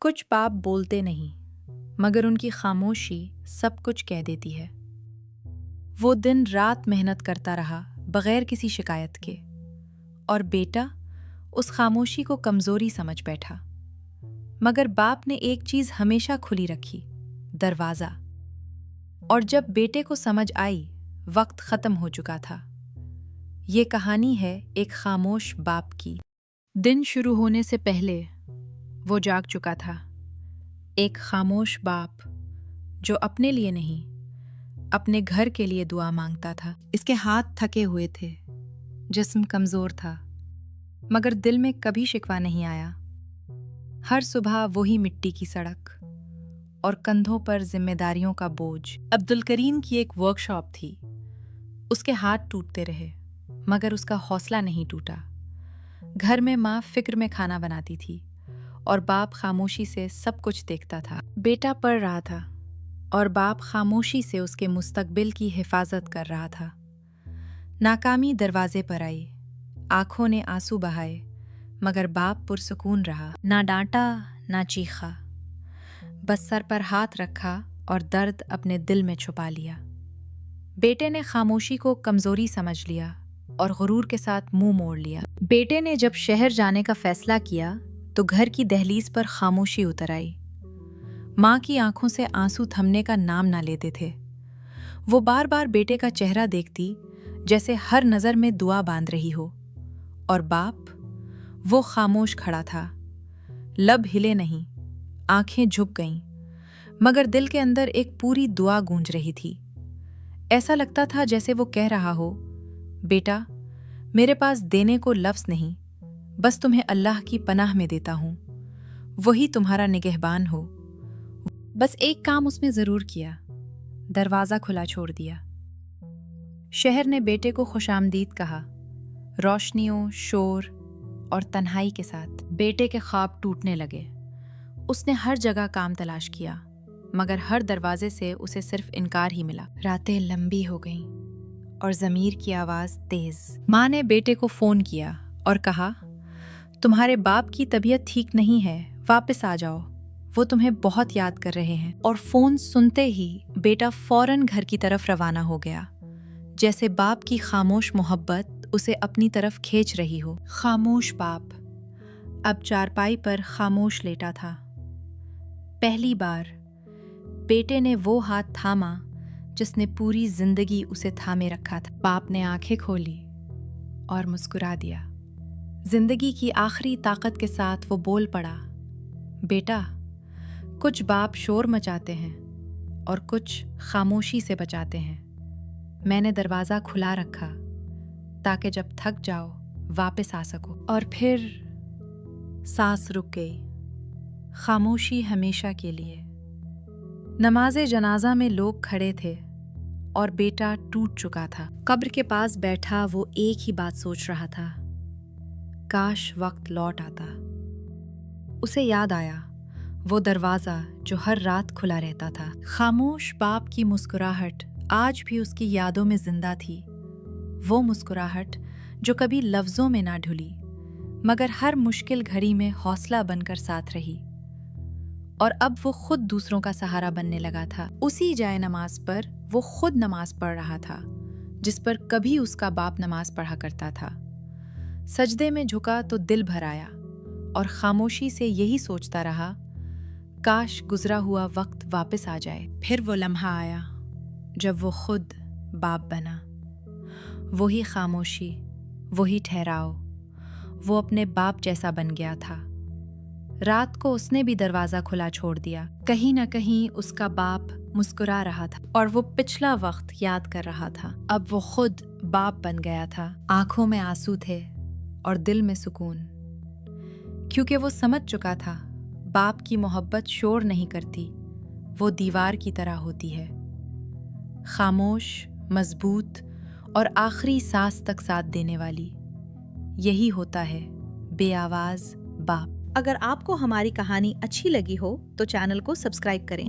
کچھ باپ بولتے نہیں مگر ان کی خاموشی سب کچھ کہہ دیتی ہے۔ وہ دن رات محنت کرتا رہا بغیر کسی شکایت کے، اور بیٹا اس خاموشی کو کمزوری سمجھ بیٹھا۔ مگر باپ نے ایک چیز ہمیشہ کھلی رکھی، دروازہ۔ اور جب بیٹے کو سمجھ آئی وقت ختم ہو چکا تھا۔ یہ کہانی ہے ایک خاموش باپ کی۔ دن شروع ہونے سے پہلے وہ جاگ چکا تھا، ایک خاموش باپ جو اپنے لیے نہیں، اپنے گھر کے لیے دعا مانگتا تھا۔ اس کے ہاتھ تھکے ہوئے تھے، جسم کمزور تھا، مگر دل میں کبھی شکوہ نہیں آیا۔ ہر صبح وہی مٹی کی سڑک اور کندھوں پر ذمہ داریوں کا بوجھ۔ عبدالکریم کی ایک ورکشاپ تھی، اس کے ہاتھ ٹوٹتے رہے مگر اس کا حوصلہ نہیں ٹوٹا۔ گھر میں ماں فکر میں کھانا بناتی تھی اور باپ خاموشی سے سب کچھ دیکھتا تھا۔ بیٹا پڑھ رہا تھا اور باپ خاموشی سے اس کے مستقبل کی حفاظت کر رہا تھا۔ ناکامی دروازے پر آئی، آنکھوں نے آنسو بہائے، مگر باپ پرسکون رہا، نہ ڈانٹا نہ چیخا، بس سر پر ہاتھ رکھا اور درد اپنے دل میں چھپا لیا۔ بیٹے نے خاموشی کو کمزوری سمجھ لیا اور غرور کے ساتھ منہ موڑ لیا۔ بیٹے نے جب شہر جانے کا فیصلہ کیا تو گھر کی دہلیز پر خاموشی اتر آئی۔ ماں کی آنکھوں سے آنسو تھمنے کا نام نہ لیتے تھے۔ وہ بار بار بیٹے کا چہرہ دیکھتی جیسے ہر نظر میں دعا باندھ رہی ہو، اور باپ وہ خاموش کھڑا تھا، لب ہلے نہیں، آنکھیں جھک گئیں، مگر دل کے اندر ایک پوری دعا گونج رہی تھی۔ ایسا لگتا تھا جیسے وہ کہہ رہا ہو، بیٹا میرے پاس دینے کو لفظ نہیں، بس تمہیں اللہ کی پناہ میں دیتا ہوں، وہی تمہارا نگہبان ہو۔ بس ایک کام اس نے ضرور کیا، دروازہ کھلا چھوڑ دیا۔ شہر نے بیٹے کو خوش آمدید کہا، روشنیوں، شور اور تنہائی کے ساتھ۔ بیٹے کے خواب ٹوٹنے لگے۔ اس نے ہر جگہ کام تلاش کیا، مگر ہر دروازے سے اسے صرف انکار ہی ملا۔ راتیں لمبی ہو گئیں اور ضمیر کی آواز تیز۔ ماں نے بیٹے کو فون کیا اور کہا، تمہارے باپ کی طبیعت ٹھیک نہیں ہے، واپس آ جاؤ، وہ تمہیں بہت یاد کر رہے ہیں۔ اور فون سنتے ہی بیٹا فوراً گھر کی طرف روانہ ہو گیا، جیسے باپ کی خاموش محبت اسے اپنی طرف کھینچ رہی ہو۔ خاموش باپ اب چارپائی پر خاموش لیٹا تھا۔ پہلی بار بیٹے نے وہ ہاتھ تھاما جس نے پوری زندگی اسے تھامے رکھا تھا۔ باپ نے آنکھیں کھولی اور مسکرا دیا۔ زندگی کی آخری طاقت کے ساتھ وہ بول پڑا، بیٹا کچھ باپ شور مچاتے ہیں اور کچھ خاموشی سے بچاتے ہیں۔ میں نے دروازہ کھلا رکھا تاکہ جب تھک جاؤ واپس آ سکو۔ اور پھر سانس رک گئی، خاموشی ہمیشہ کے لیے۔ نماز جنازہ میں لوگ کھڑے تھے اور بیٹا ٹوٹ چکا تھا۔ قبر کے پاس بیٹھا وہ ایک ہی بات سوچ رہا تھا، کاش وقت لوٹ آتا۔ اسے یاد آیا وہ دروازہ جو ہر رات کھلا رہتا تھا۔ خاموش باپ کی مسکراہٹ آج بھی اس کی یادوں میں زندہ تھی، وہ مسکراہٹ جو کبھی لفظوں میں نہ ڈھلی مگر ہر مشکل گھڑی میں حوصلہ بن کر ساتھ رہی۔ اور اب وہ خود دوسروں کا سہارا بننے لگا تھا۔ اسی جائے نماز پر وہ خود نماز پڑھ رہا تھا جس پر کبھی اس کا باپ نماز پڑھا کرتا تھا۔ سجدے میں جھکا تو دل بھر آیا اور خاموشی سے یہی سوچتا رہا، کاش گزرا ہوا وقت واپس آ جائے۔ پھر وہ لمحہ آیا جب وہ خود باپ بنا۔ وہی خاموشی، وہی ٹھہراؤ، وہ اپنے باپ جیسا بن گیا تھا۔ رات کو اس نے بھی دروازہ کھلا چھوڑ دیا۔ کہیں نہ کہیں اس کا باپ مسکرا رہا تھا اور وہ پچھلا وقت یاد کر رہا تھا۔ اب وہ خود باپ بن گیا تھا، آنکھوں میں آنسو تھے اور دل میں سکون، کیونکہ وہ سمجھ چکا تھا باپ کی محبت شور نہیں کرتی، وہ دیوار کی طرح ہوتی ہے، خاموش، مضبوط اور آخری سانس تک ساتھ دینے والی۔ یہی ہوتا ہے بے آواز باپ۔ اگر آپ کو ہماری کہانی اچھی لگی ہو تو چینل کو سبسکرائب کریں۔